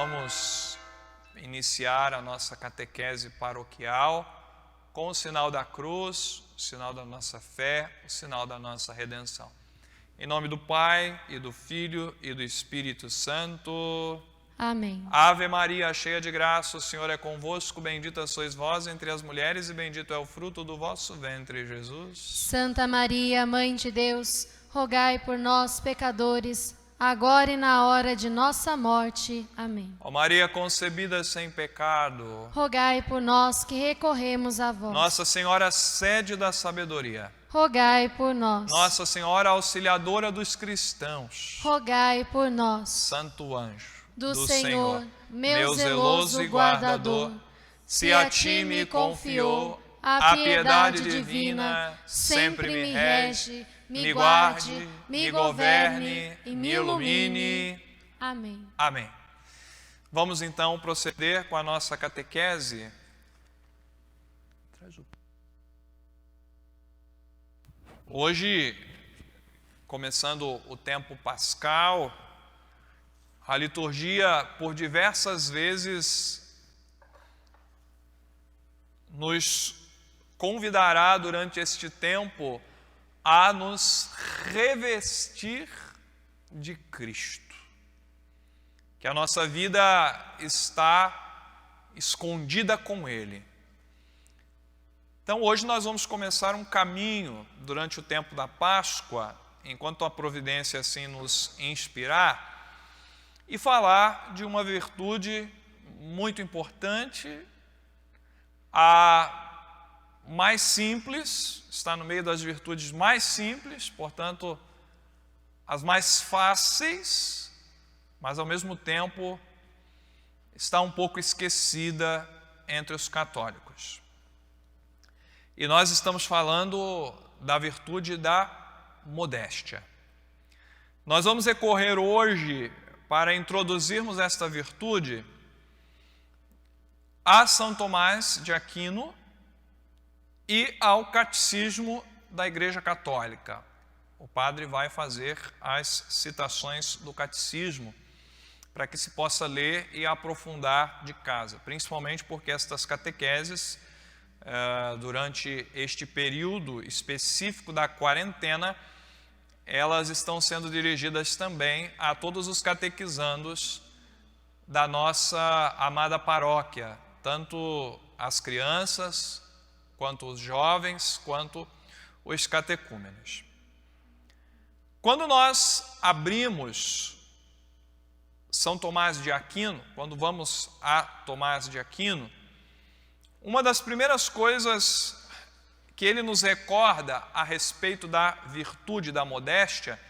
vamos iniciar a nossa catequese paroquial com o sinal da cruz, o sinal da nossa fé, o sinal da nossa redenção. Em nome do Pai, e do Filho, e do Espírito Santo. Amém. Ave Maria, cheia de graça, o Senhor é convosco, bendita sois vós entre as mulheres, e bendito é o fruto do vosso ventre, Jesus. Santa Maria, Mãe de Deus, rogai por nós, pecadores, agora e na hora de nossa morte. Amém. Ó Maria concebida sem pecado, Rogai por nós que recorremos a vós. Nossa Senhora sede da sabedoria, Rogai por nós. Nossa Senhora auxiliadora dos cristãos, Rogai por nós. Santo anjo Do Senhor, meu zeloso guardador, se a ti me confiou a piedade divina, sempre me rege, me guarde, me governe e me ilumine. Amém. Amém. Vamos então proceder com a nossa catequese. Hoje, começando o tempo pascal, a liturgia por diversas vezes nos convidará durante este tempo a nos revestir de Cristo. Que a nossa vida está escondida com Ele. Então hoje nós vamos começar um caminho durante o tempo da Páscoa, enquanto a providência assim nos inspirar, e falar de uma virtude muito importante, a mais simples, está no meio das virtudes mais simples, portanto, as mais fáceis, mas ao mesmo tempo está um pouco esquecida entre os católicos. E nós estamos falando da virtude da modéstia. Nós vamos recorrer hoje, para introduzirmos esta virtude, a São Tomás de Aquino e ao Catecismo da Igreja Católica. O padre vai fazer as citações do Catecismo para que se possa ler e aprofundar de casa, principalmente porque estas catequeses, durante este período específico da quarentena, elas estão sendo dirigidas também a todos os catequizandos da nossa amada paróquia, tanto as crianças, quanto os jovens, quanto os catecúmenos. Quando nós abrimos São Tomás de Aquino, quando vamos a Tomás de Aquino, uma das primeiras coisas que ele nos recorda a respeito da virtude da modéstia,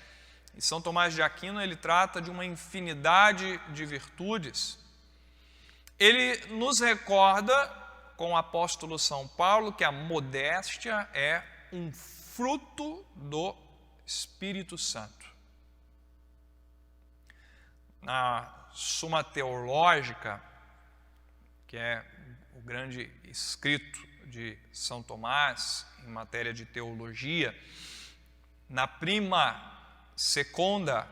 e São Tomás de Aquino ele trata de uma infinidade de virtudes, ele nos recorda com o apóstolo São Paulo que a modéstia é um fruto do Espírito Santo. Na Suma Teológica, que é o grande escrito de São Tomás em matéria de teologia, na prima secunda,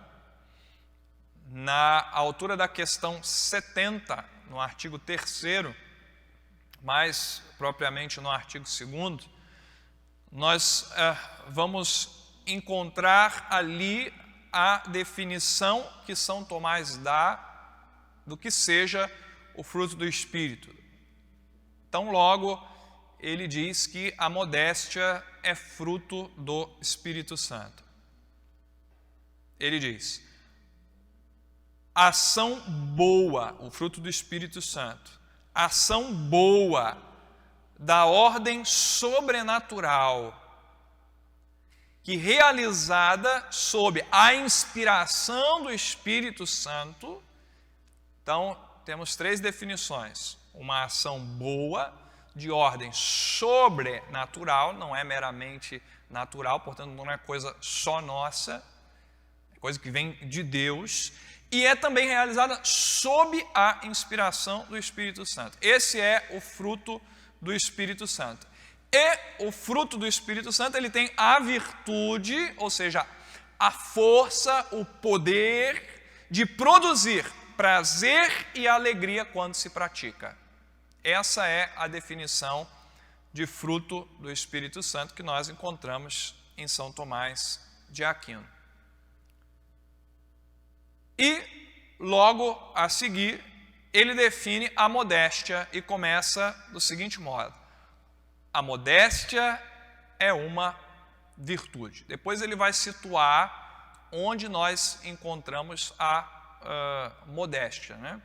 na altura da questão 70, no artigo 3º, mais propriamente no artigo 2º, nós vamos encontrar ali a definição que São Tomás dá do que seja o fruto do Espírito. Então, logo, ele diz que a modéstia é fruto do Espírito Santo. Ele diz, ação boa, o fruto do Espírito Santo, ação boa da ordem sobrenatural, que realizada sob a inspiração do Espírito Santo. Então, temos 3 definições. Uma ação boa, de ordem sobrenatural, não é meramente natural, portanto não é coisa só nossa, é coisa que vem de Deus, e é também realizada sob a inspiração do Espírito Santo. Esse é o fruto do Espírito Santo. E o fruto do Espírito Santo, ele tem a virtude, ou seja, a força, o poder de produzir prazer e alegria quando se pratica. Essa é a definição de fruto do Espírito Santo que nós encontramos em São Tomás de Aquino. E, logo a seguir, ele define a modéstia e começa do seguinte modo: a modéstia é uma virtude. Depois ele vai situar onde nós encontramos a modéstia, né?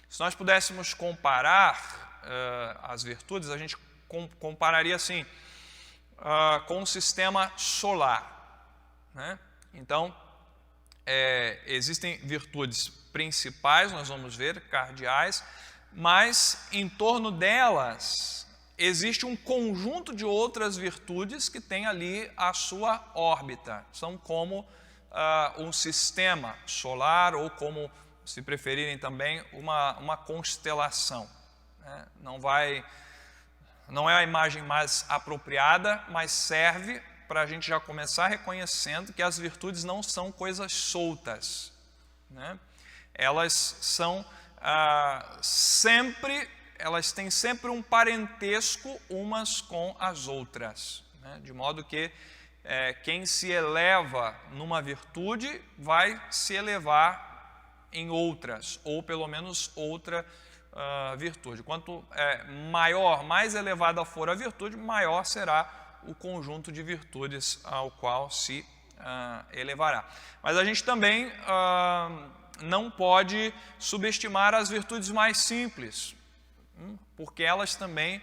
Se nós pudéssemos comparar as virtudes, a gente compararia assim com o sistema solar, né? Então, existem virtudes principais, nós vamos ver, cardeais, mas em torno delas existe um conjunto de outras virtudes que tem ali a sua órbita. São como um sistema solar ou como, se preferirem também, uma constelação, né? Não é a imagem mais apropriada, mas serve para a gente já começar reconhecendo que as virtudes não são coisas soltas, né? Elas são elas têm sempre um parentesco umas com as outras, né? De modo que quem se eleva numa virtude vai se elevar em outras, ou pelo menos outra virtude. Quanto maior, mais elevada for a virtude, maior será o conjunto de virtudes ao qual se elevará. Mas a gente também não pode subestimar as virtudes mais simples, porque elas também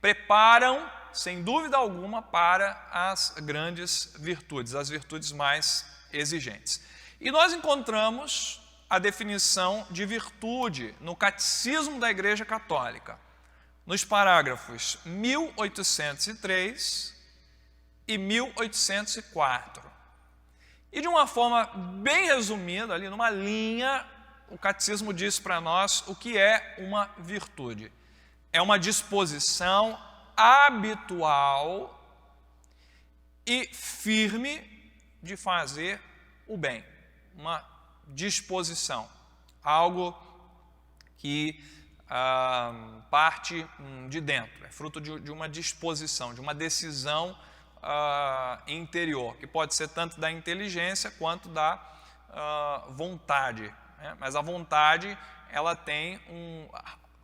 preparam, sem dúvida alguma, para as grandes virtudes, as virtudes mais exigentes. E nós encontramos a definição de virtude no Catecismo da Igreja Católica, nos parágrafos 1803 e 1804. E de uma forma bem resumida, ali numa linha, o Catecismo diz para nós o que é uma virtude. É uma disposição habitual e firme de fazer o bem. Uma disposição, algo que parte de dentro, é fruto de uma disposição, de uma decisão interior, que pode ser tanto da inteligência quanto da vontade, né? Mas a vontade, ela tem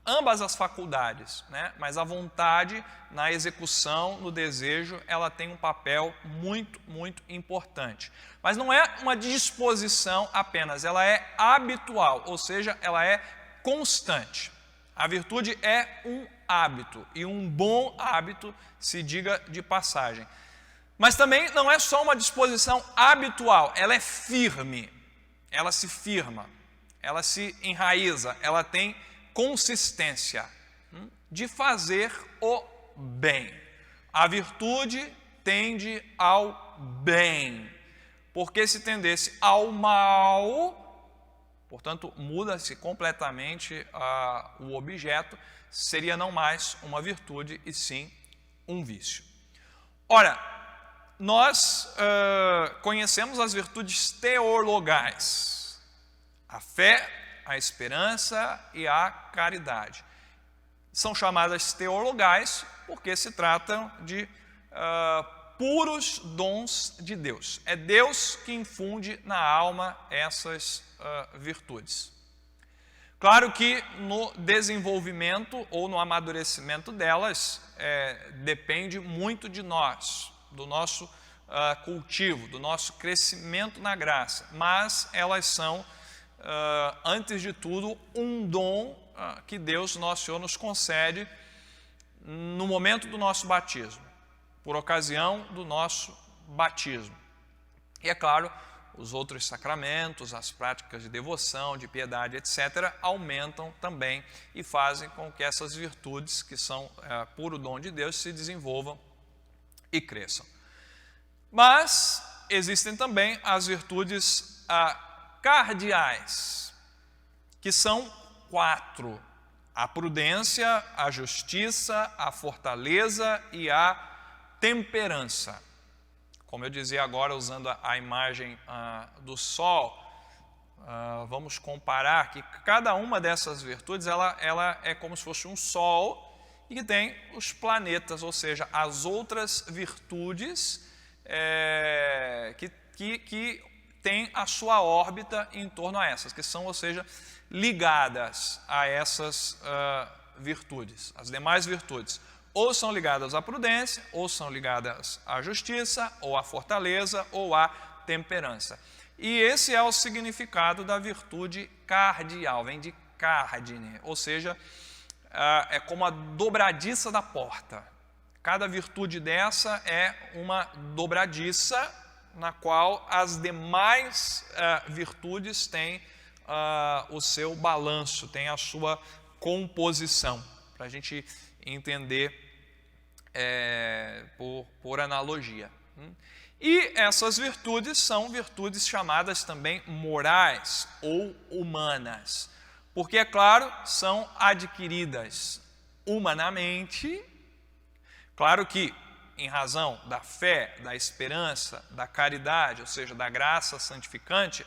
ambas as faculdades, né? Mas a vontade na execução, no desejo, ela tem um papel muito, muito importante. Mas não é uma disposição apenas, ela é habitual, ou seja, ela é constante. A virtude é um hábito, e um bom hábito, se diga de passagem. Mas também não é só uma disposição habitual, ela é firme, ela se firma, ela se enraiza, ela tem consistência de fazer o bem. A virtude tende ao bem, porque se tendesse ao mal, portanto, muda-se completamente o objeto, seria não mais uma virtude e sim um vício. Ora, nós conhecemos as virtudes teologais, a fé, a esperança e a caridade. São chamadas teologais porque se tratam de puros dons de Deus. É Deus que infunde na alma essas virtudes. Claro que no desenvolvimento ou no amadurecimento delas depende muito de nós, do nosso cultivo, do nosso crescimento na graça, mas elas são antes de tudo, um dom que Deus, nosso Senhor, nos concede no momento do nosso batismo, por ocasião do nosso batismo. E é claro, os outros sacramentos, as práticas de devoção, de piedade, etc., aumentam também e fazem com que essas virtudes, que são puro dom de Deus, se desenvolvam e cresçam. Mas existem também as virtudes cardeais, que são 4: a prudência, a justiça, a fortaleza e a temperança. Como eu dizia agora, usando a imagem do sol, vamos comparar que cada uma dessas virtudes ela é como se fosse um sol e que tem os planetas, ou seja, as outras virtudes que têm a sua órbita em torno a essas, que são, ou seja, ligadas a essas virtudes. As demais virtudes ou são ligadas à prudência, ou são ligadas à justiça, ou à fortaleza, ou à temperança. E esse é o significado da virtude cardial, vem de cardine, ou seja, é como a dobradiça da porta. Cada virtude dessa é uma dobradiça na qual as demais virtudes têm o seu balanço, têm a sua composição, para a gente entender por analogia. E essas virtudes são virtudes chamadas também morais ou humanas, porque, é claro, são adquiridas humanamente. Claro que, em razão da fé, da esperança, da caridade, ou seja, da graça santificante,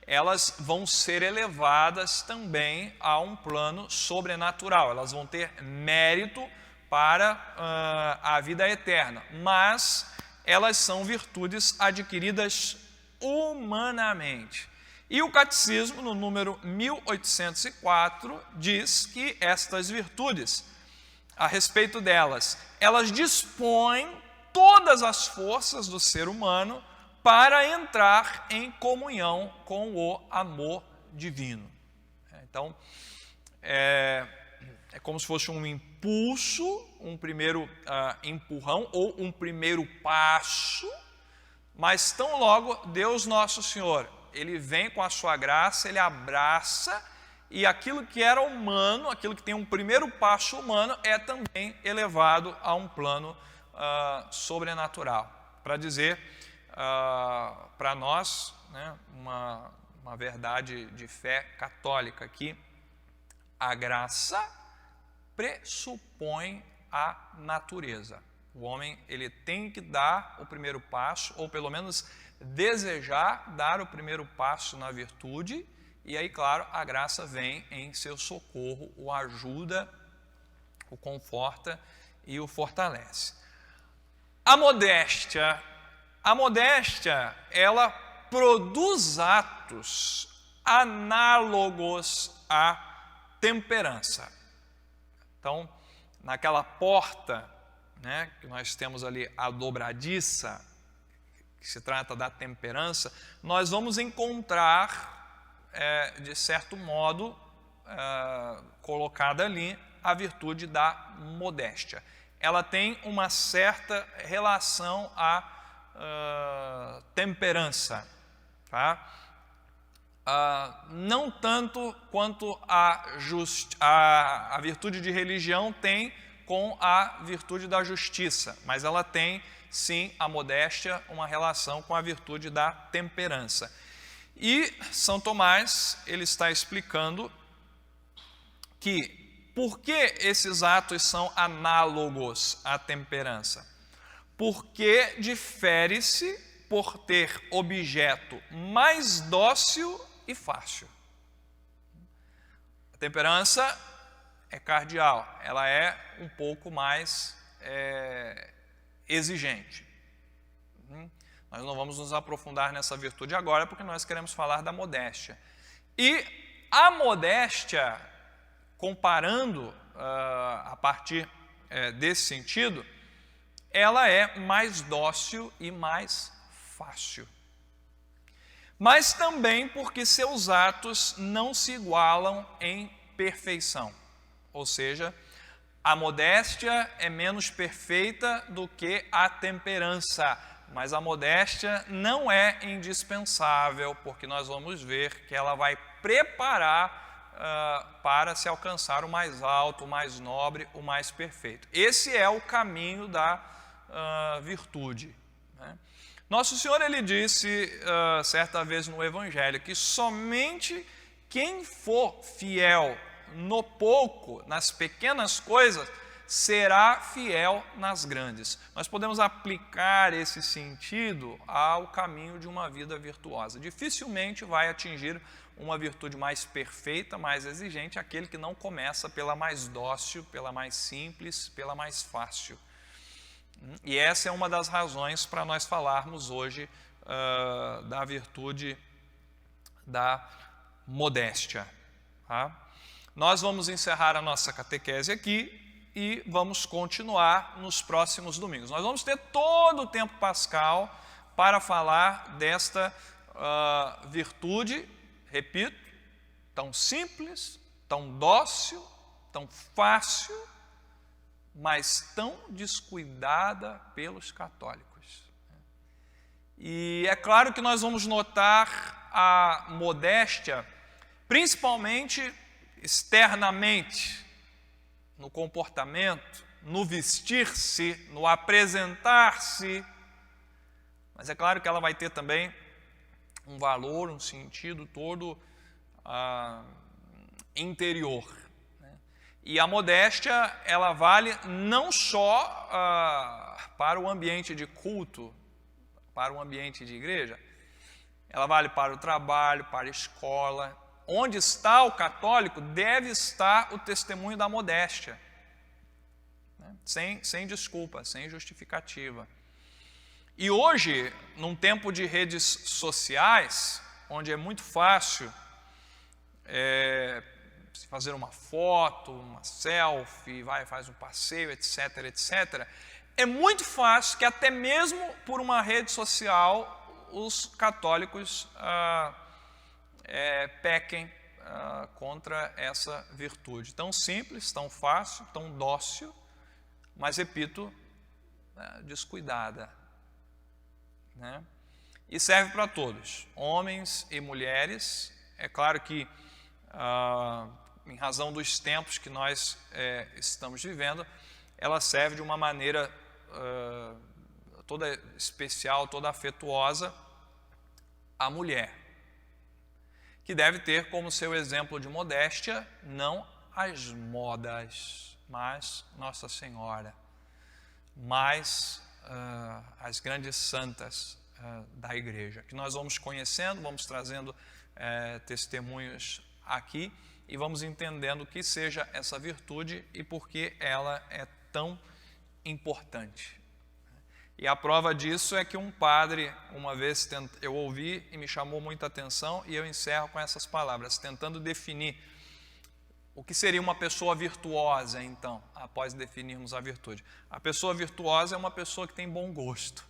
elas vão ser elevadas também a um plano sobrenatural. Elas vão ter mérito para a vida eterna, mas elas são virtudes adquiridas humanamente. E o Catecismo, no número 1804, diz que estas virtudes, a respeito delas, elas dispõem todas as forças do ser humano para entrar em comunhão com o amor divino. Então, é como se fosse um impulso, um primeiro empurrão ou um primeiro passo, mas tão logo Deus Nosso Senhor, Ele vem com a sua graça, Ele abraça, e aquilo que era humano, aquilo que tem um primeiro passo humano, é também elevado a um plano sobrenatural. Para dizer para nós, né, uma verdade de fé católica, que a graça pressupõe a natureza. O homem, ele tem que dar o primeiro passo, ou pelo menos desejar dar o primeiro passo na virtude, e aí, claro, a graça vem em seu socorro, o ajuda, o conforta e o fortalece. A modéstia, ela produz atos análogos à temperança. Então, naquela porta, né, que nós temos ali a dobradiça, que se trata da temperança, nós vamos encontrar, de certo modo, colocada ali a virtude da modéstia. Ela tem uma certa relação à temperança, tá? Não tanto quanto a virtude de religião tem com a virtude da justiça, mas ela tem, sim, a modéstia, uma relação com a virtude da temperança. E São Tomás, ele está explicando que por que esses atos são análogos à temperança? Porque difere-se por ter objeto mais dócil e fácil. A temperança é cardial, ela é um pouco mais exigente. Nós não vamos nos aprofundar nessa virtude agora, porque nós queremos falar da modéstia. E a modéstia, comparando a partir desse sentido, ela é mais dócil e mais fácil. Mas também porque seus atos não se igualam em perfeição. Ou seja, a modéstia é menos perfeita do que a temperança, mas a modéstia não é indispensável, porque nós vamos ver que ela vai preparar para se alcançar o mais alto, o mais nobre, o mais perfeito. Esse é o caminho da virtude, né? Nosso Senhor, ele disse certa vez no Evangelho que somente quem for fiel no pouco, nas pequenas coisas, será fiel nas grandes. Nós podemos aplicar esse sentido ao caminho de uma vida virtuosa. Dificilmente vai atingir uma virtude mais perfeita, mais exigente, aquele que não começa pela mais dócil, pela mais simples, pela mais fácil. E essa é uma das razões para nós falarmos hoje da virtude da modéstia. Tá? Nós vamos encerrar a nossa catequese aqui e vamos continuar nos próximos domingos. Nós vamos ter todo o tempo pascal para falar desta virtude, repito, tão simples, tão dócil, tão fácil, mas tão descuidada pelos católicos. E é claro que nós vamos notar a modéstia, principalmente externamente, no comportamento, no vestir-se, no apresentar-se, mas é claro que ela vai ter também um valor, um sentido todo interior. Né? E a modéstia, ela vale não só para o ambiente de culto, para o ambiente de igreja, ela vale para o trabalho, para a escola. Onde está o católico, deve estar o testemunho da modéstia, né? sem desculpa, sem justificativa. E hoje, num tempo de redes sociais, onde é muito fácil fazer uma foto, uma selfie, faz um passeio, etc., etc., é muito fácil que até mesmo por uma rede social os católicos pequem contra essa virtude tão simples, tão fácil, tão dócil, mas, repito, descuidada. Né? E serve para todos, homens e mulheres. É claro que, em razão dos tempos que nós estamos vivendo, ela serve de uma maneira toda especial, toda afetuosa à mulher, que deve ter como seu exemplo de modéstia não as modas, mas Nossa Senhora, mas as grandes santas da igreja, que nós vamos conhecendo, vamos trazendo testemunhos aqui e vamos entendendo o que seja essa virtude e por que ela é tão importante. E a prova disso é que um padre, uma vez eu ouvi e me chamou muita atenção, e eu encerro com essas palavras, tentando definir o que seria uma pessoa virtuosa, então, após definirmos a virtude. A pessoa virtuosa é uma pessoa que tem bom gosto.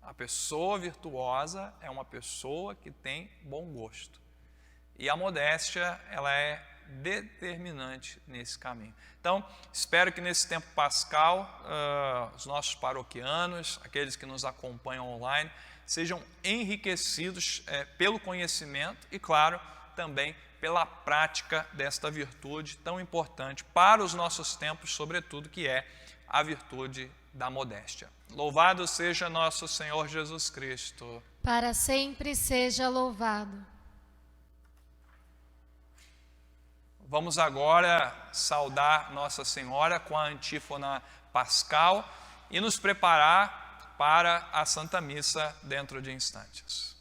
A pessoa virtuosa é uma pessoa que tem bom gosto. E a modéstia, ela é determinante nesse caminho. Então, espero que nesse tempo pascal, os nossos paroquianos, aqueles que nos acompanham online, sejam enriquecidos pelo conhecimento e, claro, também pela prática desta virtude tão importante para os nossos tempos, sobretudo, que é a virtude da modéstia. Louvado seja nosso Senhor Jesus Cristo. Para sempre seja louvado. Vamos agora saudar Nossa Senhora com a antífona pascal e nos preparar para a Santa Missa dentro de instantes.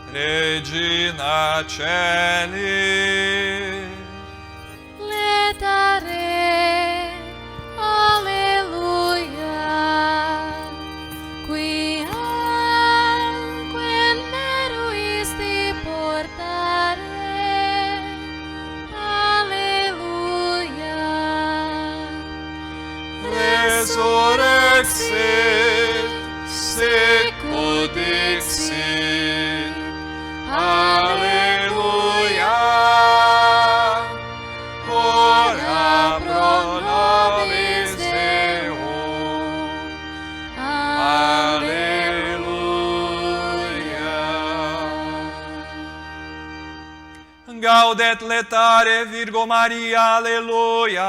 Regina Caeli, letare, alleluia, quien meruisti portare, alleluia, resurrexit, sicut dixit, alleluia, Gaudet letare Virgo Maria, aleluia.